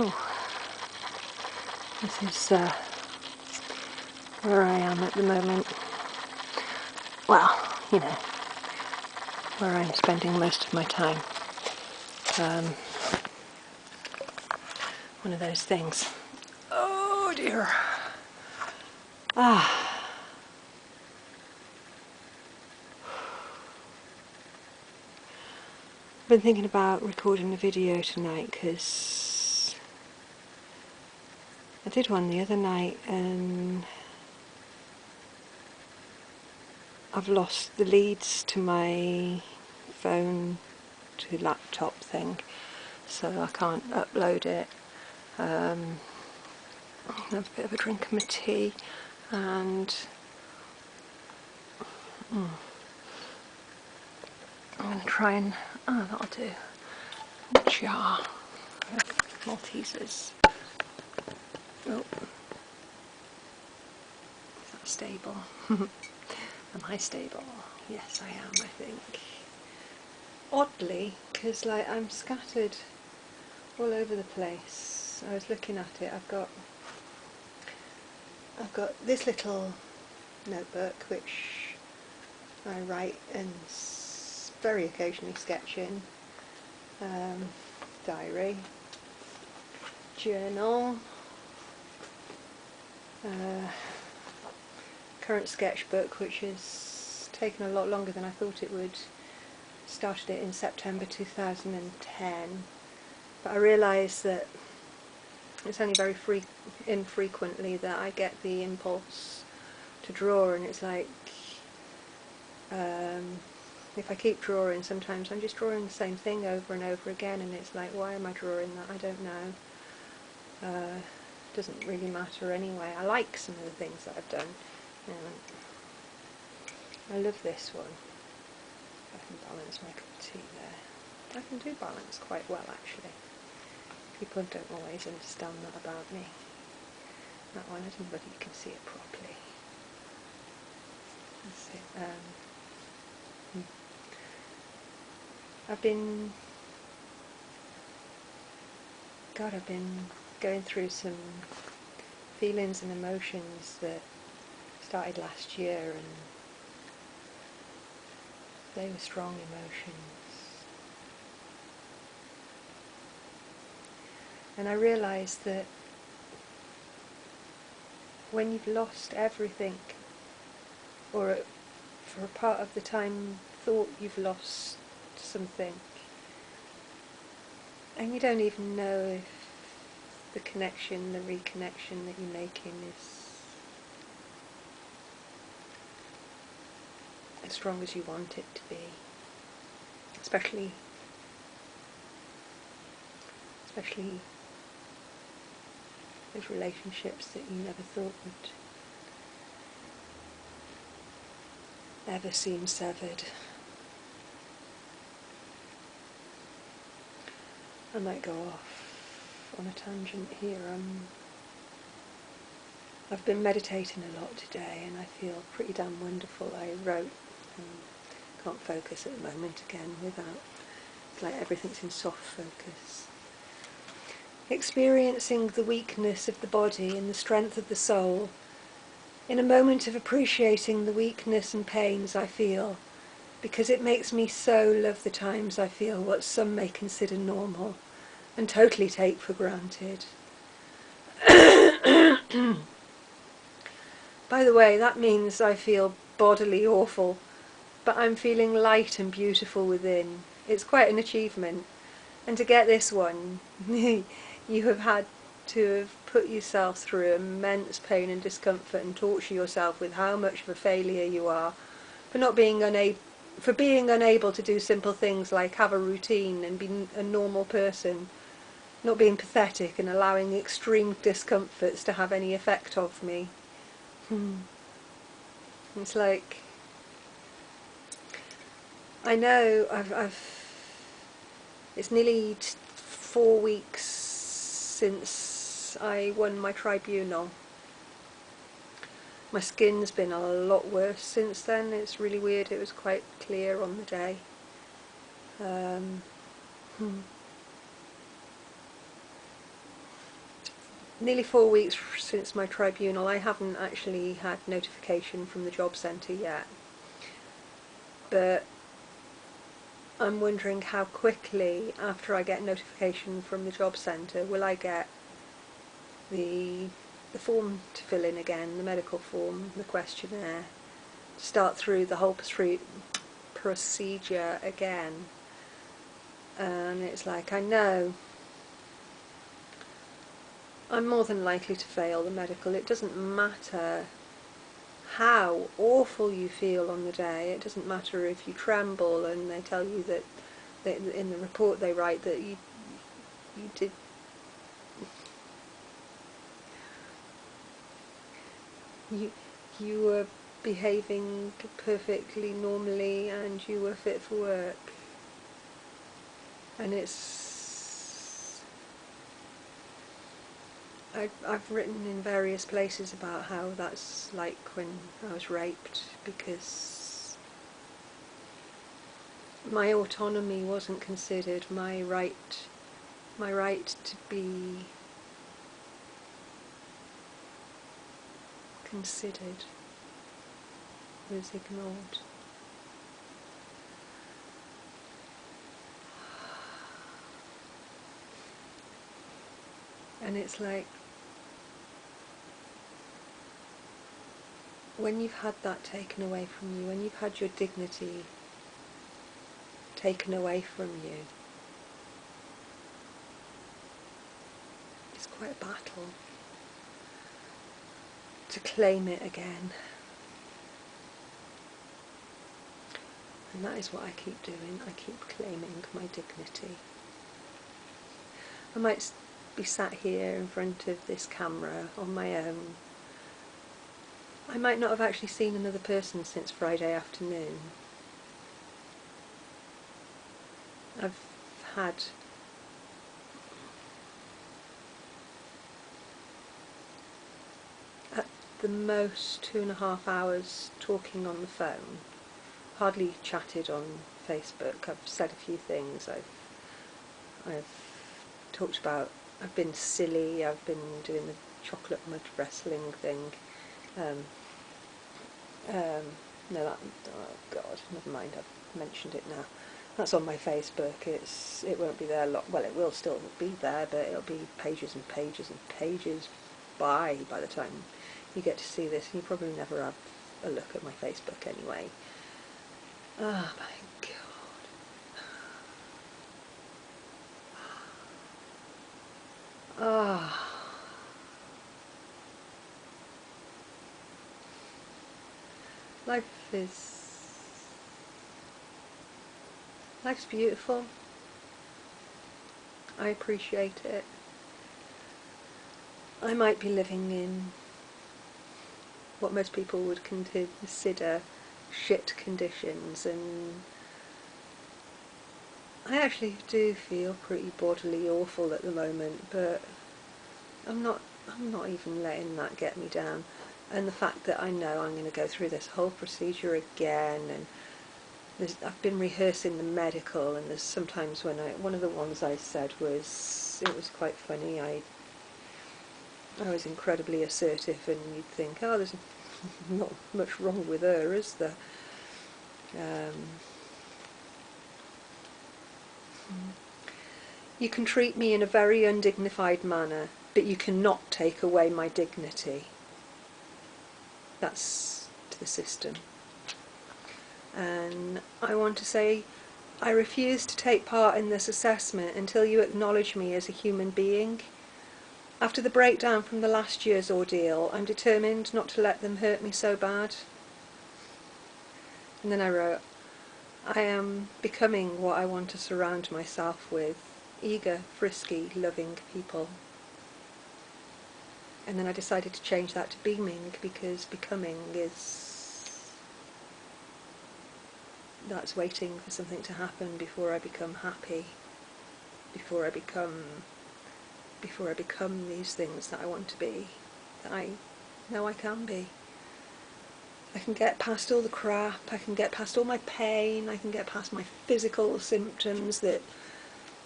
Oh, this is where I am at the moment. Well, you know, where I'm spending most of my time. One of those things. Oh dear. I've been thinking about recording a video tonight because I did one the other night and I've lost the leads to my phone to laptop thing, so I can't upload it. Have a bit of a drink of my tea and I'm going to try and, that'll do, jar of Maltesers. Oh, is that stable? Am I stable? Yes I am, I think. Oddly, because like I'm scattered all over the place. I was looking at it, I've got this little notebook which I write and very occasionally sketch in, diary, journal, current sketchbook which has taken a lot longer than I thought it would. Started it in September 2010, but I realised that it's only very infrequently that I get the impulse to draw, and it's like if I keep drawing, sometimes I'm just drawing the same thing over and over again, and it's like, why am I drawing that? I don't know. Doesn't really matter anyway. I like some of the things that I've done. I love this one. I can balance my cup of tea there. I can do balance quite well actually. People don't always understand that about me. That one, I don't know whether you can see it properly. That's it. I've been going through some feelings and emotions that started last year, and they were strong emotions. And I realised that when you've lost everything, or for a part of the time thought you've lost something, and you don't even know if the connection, the reconnection that you're making is as strong as you want it to be, especially those relationships that you never thought would ever seem severed. I might go off on a tangent here. I've been meditating a lot today and I feel pretty damn wonderful. I wrote, can't focus at the moment again without, it's like everything's in soft focus. Experiencing the weakness of the body and the strength of the soul, in a moment of appreciating the weakness and pains I feel, because it makes me so love the times I feel what some may consider normal and totally take for granted. By the way, that means I feel bodily awful, but I'm feeling light and beautiful within. It's quite an achievement. And to get this one, you have had to have put yourself through immense pain and discomfort and torture yourself with how much of a failure you are for being unable to do simple things like have a routine and be a normal person, not being pathetic and allowing extreme discomforts to have any effect of me. It's like, I know it's nearly 4 weeks since I won my tribunal. My skin's been a lot worse since then. It's really weird. It was quite clear on the day. nearly 4 weeks since my tribunal. I haven't actually had notification from the job centre yet, but I'm wondering how quickly after I get notification from the job centre will I get the form to fill in again, the medical form, the questionnaire, start through the whole procedure again. And it's like, I know I'm more than likely to fail the medical. It doesn't matter how awful you feel on the day. It doesn't matter if you tremble and they tell you that in the report they write that you did you were behaving perfectly normally and you were fit for work. And I've written in various places about how that's like when I was raped, because my autonomy wasn't considered, my right to be considered was ignored. And it's like, when you've had that taken away from you, when you've had your dignity taken away from you, it's quite a battle to claim it again. And that is what I keep doing. I keep claiming my dignity. I might be sat here in front of this camera on my own. I might not have actually seen another person since Friday afternoon. I've had at the most 2.5 hours talking on the phone. Hardly chatted on Facebook. I've said a few things. I've talked about, I've been silly, I've been doing the chocolate mud wrestling thing. No, oh God, never mind, I've mentioned it now. That's on my Facebook. It won't be there well, it will still be there, but it'll be pages and pages and pages by the time you get to see this. You probably never have a look at my Facebook anyway. Oh my God. Ah. Life's beautiful. I appreciate it. I might be living in what most people would consider shit conditions, and I actually do feel pretty bodily awful at the moment, but I'm not even letting that get me down. And the fact that I know I'm going to go through this whole procedure again, and I've been rehearsing the medical, and there's sometimes when one of the ones I said was, it was quite funny, I was incredibly assertive, and you'd think, oh, there's not much wrong with her, is there? You can treat me in a very undignified manner, but you cannot take away my dignity. That's to the system. And I want to say, I refuse to take part in this assessment until you acknowledge me as a human being. After the breakdown from the last year's ordeal, I'm determined not to let them hurt me so bad. And then I wrote, I am becoming what I want to surround myself with, eager, frisky, loving people. And then I decided to change that to beaming, because becoming that's waiting for something to happen before I become happy, before I become these things that I want to be, that I know I can be. I can get past all the crap, I can get past all my pain, I can get past my physical symptoms that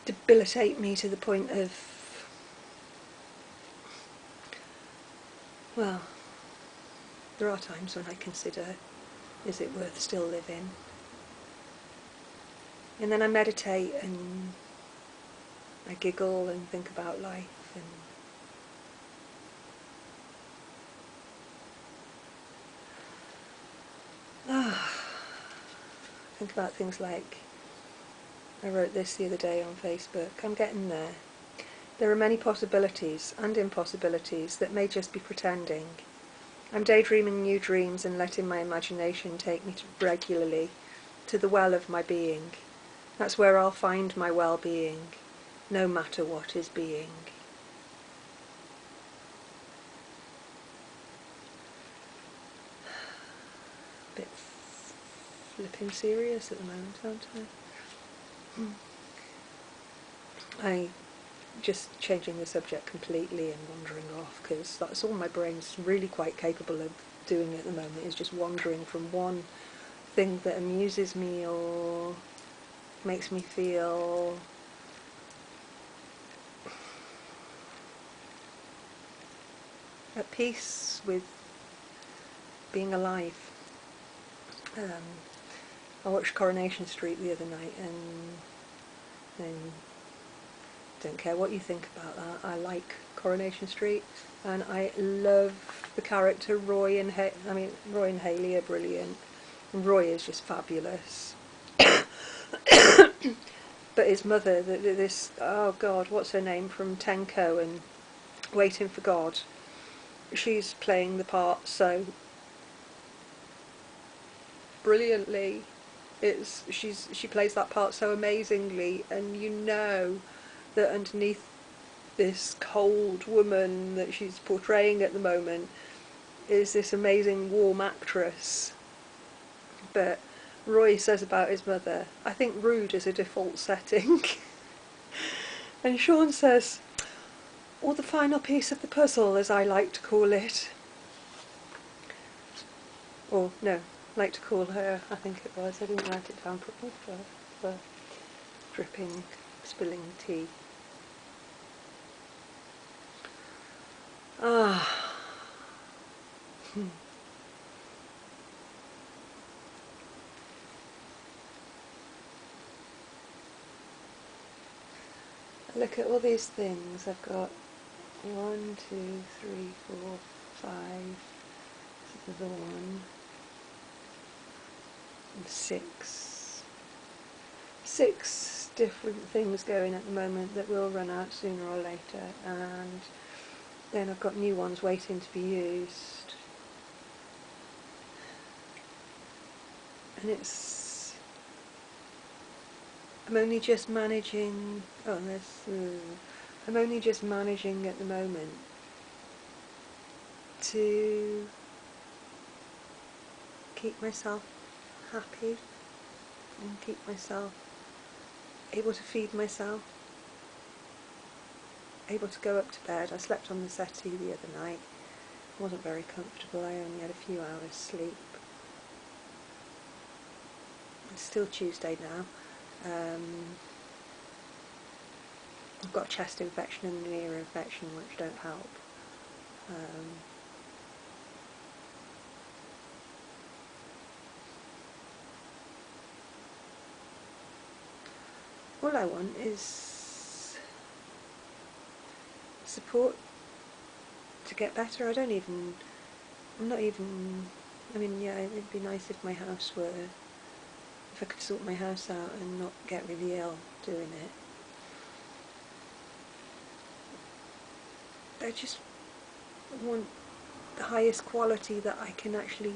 debilitate me to the point of well, there are times when I consider, is it worth still living? And then I meditate and I giggle and think about life and think about things like, I wrote this the other day on Facebook, I'm getting there. There are many possibilities and impossibilities that may just be pretending. I'm daydreaming new dreams and letting my imagination take me regularly to the well of my being. That's where I'll find my well-being, no matter what is being. Bit flipping serious at the moment, aren't I? I just changing the subject completely and wandering off, because that's all my brain's really quite capable of doing at the moment, is just wandering from one thing that amuses me or makes me feel at peace with being alive. I watched Coronation Street the other night and don't care what you think about that, I like Coronation Street, and I love the character Roy and Roy and Hayley are brilliant, and Roy is just fabulous. But his mother, this, oh God, what's her name from Tenko and Waiting for God, she's playing the part so brilliantly. She plays that part so amazingly, and you know that underneath this cold woman that she's portraying at the moment is this amazing warm actress. But Roy says about his mother, I think rude is a default setting. And Sean says, or the final piece of the puzzle, as I like to call it. Or no, like to call her, I think it was. I didn't write it down properly for dripping, spilling tea. Look at all these things. I've got 1, 2, 3, 4, 5. This is the one. And 6. 6 different things going at the moment that will run out sooner or later, and then I've got new ones waiting to be used. And I'm only just managing, I'm only just managing at the moment to keep myself happy and keep myself able to feed myself, able to go up to bed. I slept on the settee the other night. It wasn't very comfortable, I only had a few hours sleep. It's still Tuesday now. I've got a chest infection and an ear infection which don't help. All I want is support to get better. I mean, yeah, it'd be nice if my house were, if I could sort my house out and not get really ill doing it. I just want the highest quality that I can actually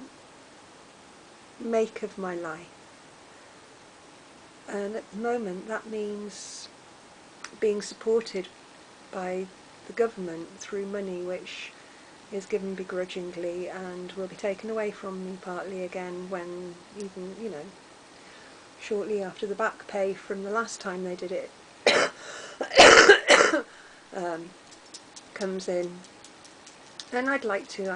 make of my life. And at the moment that means being supported by the government through money which is given begrudgingly and will be taken away from me partly again when even, shortly after the back pay from the last time they did it comes in. And I'd like to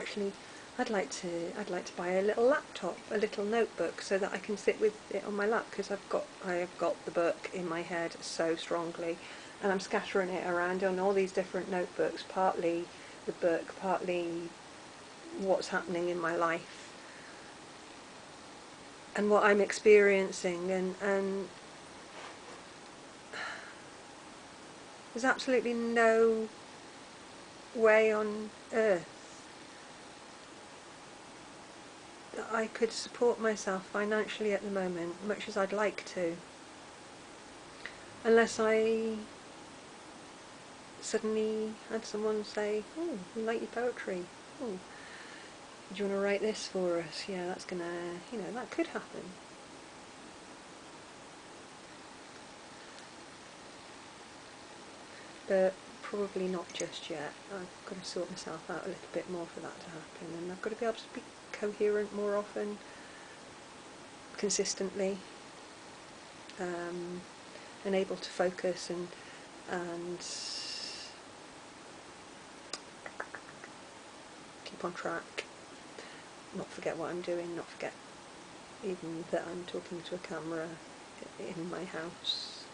buy a little laptop, a little notebook, so that I can sit with it on my lap, because I have got the book in my head so strongly, and I'm scattering it around on all these different notebooks, partly the book, partly what's happening in my life and what I'm experiencing, and there's absolutely no way on earth that I could support myself financially at the moment, much as I'd like to, unless I suddenly had someone say, "Oh, we like your poetry. Oh, do you want to write this for us?" Yeah, that's gonna, that could happen. But probably not just yet. I've got to sort myself out a little bit more for that to happen, and I've got to be able to be coherent more often, consistently, and able to focus and keep on track, not forget what I'm doing, not forget even that I'm talking to a camera in my house,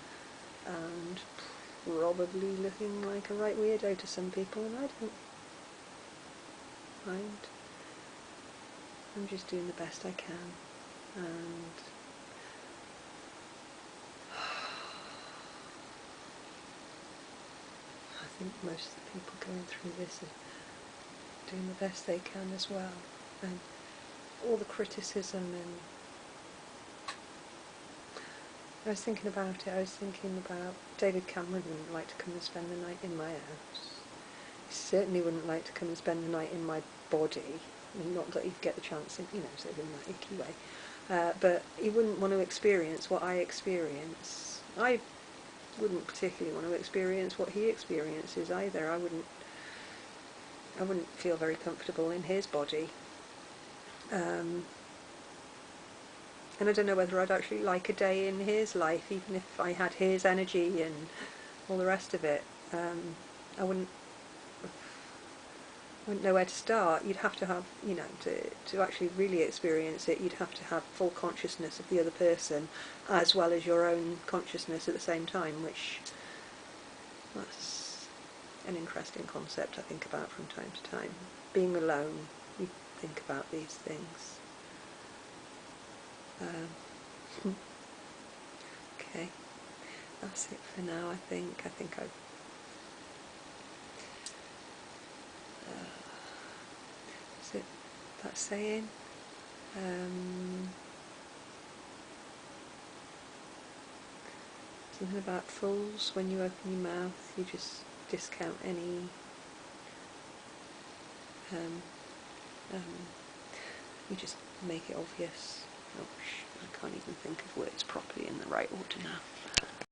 and probably looking like a right weirdo to some people, and I don't mind. I'm just doing the best I can, and I think most of the people going through this are doing the best they can as well. And all the criticism, and I was thinking about David Cameron wouldn't like to come and spend the night in my house. He certainly wouldn't like to come and spend the night in my body. I mean, not that he'd get the chance, sort of in that icky way. But he wouldn't want to experience what I experience. I wouldn't particularly want to experience what he experiences either. I wouldn't feel very comfortable in his body. And I don't know whether I'd actually like a day in his life, even if I had his energy and all the rest of it. I wouldn't know where to start. You'd have to have, to actually really experience it, you'd have to have full consciousness of the other person as well as your own consciousness at the same time, which that's an interesting concept I think about from time to time. Being alone, you think about these things. Okay, that's it for now, I think. I've is it that saying? Something about fools, when you open your mouth, you just discount any you just make it obvious. Oh, I can't even think of words properly in the right order now.